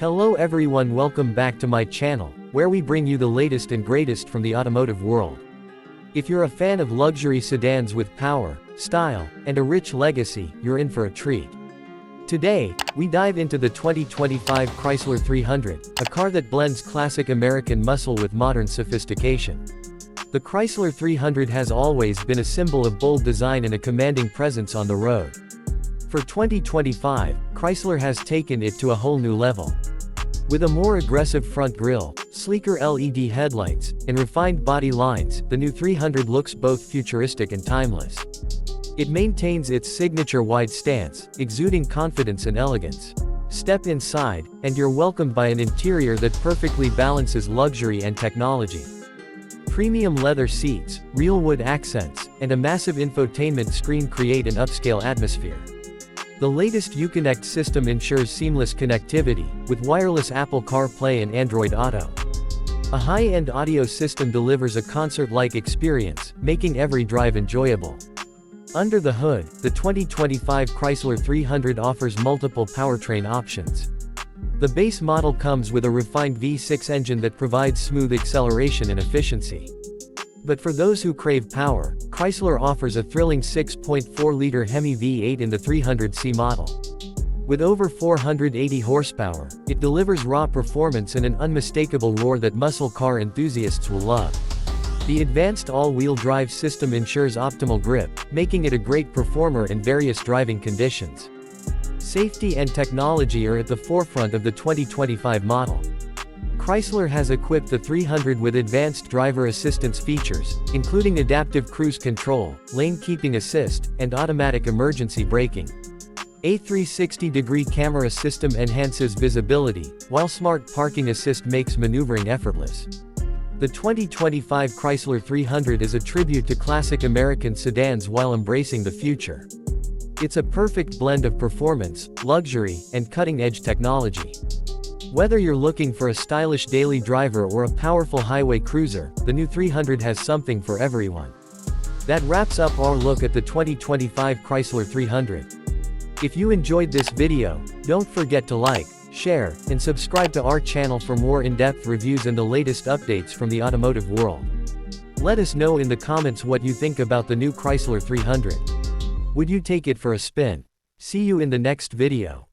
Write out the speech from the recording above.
Hello everyone, welcome back to my channel, where we bring you the latest and greatest from the automotive world. If you're a fan of luxury sedans with power, style, and a rich legacy, you're in for a treat. Today, we dive into the 2025 Chrysler 300, a car that blends classic American muscle with modern sophistication. The Chrysler 300 has always been a symbol of bold design and a commanding presence on the road. For 2025, Chrysler has taken it to a whole new level. With a more aggressive front grille, sleeker LED headlights, and refined body lines, the new 300 looks both futuristic and timeless. It maintains its signature wide stance, exuding confidence and elegance. Step inside, and you're welcomed by an interior that perfectly balances luxury and technology. Premium leather seats, real wood accents, and a massive infotainment screen create an upscale atmosphere. The latest Uconnect system ensures seamless connectivity, with wireless Apple CarPlay and Android Auto. A high-end audio system delivers a concert-like experience, making every drive enjoyable. Under the hood, the 2025 Chrysler 300 offers multiple powertrain options. The base model comes with a refined V6 engine that provides smooth acceleration and efficiency. But for those who crave power, Chrysler offers a thrilling 6.4-liter HEMI V8 in the 300C model. With over 480 horsepower, it delivers raw performance and an unmistakable roar that muscle car enthusiasts will love. The advanced all-wheel drive system ensures optimal grip, making it a great performer in various driving conditions. Safety and technology are at the forefront of the 2025 model. Chrysler has equipped the 300 with advanced driver assistance features, including adaptive cruise control, lane keeping assist, and automatic emergency braking. A 360-degree camera system enhances visibility, while smart parking assist makes maneuvering effortless. The 2025 Chrysler 300 is a tribute to classic American sedans while embracing the future. It's a perfect blend of performance, luxury, and cutting-edge technology. Whether you're looking for a stylish daily driver or a powerful highway cruiser, the new 300 has something for everyone. That wraps up our look at the 2025 Chrysler 300. If you enjoyed this video, don't forget to like, share, and subscribe to our channel for more in-depth reviews and the latest updates from the automotive world. Let us know in the comments what you think about the new Chrysler 300. Would you take it for a spin? See you in the next video.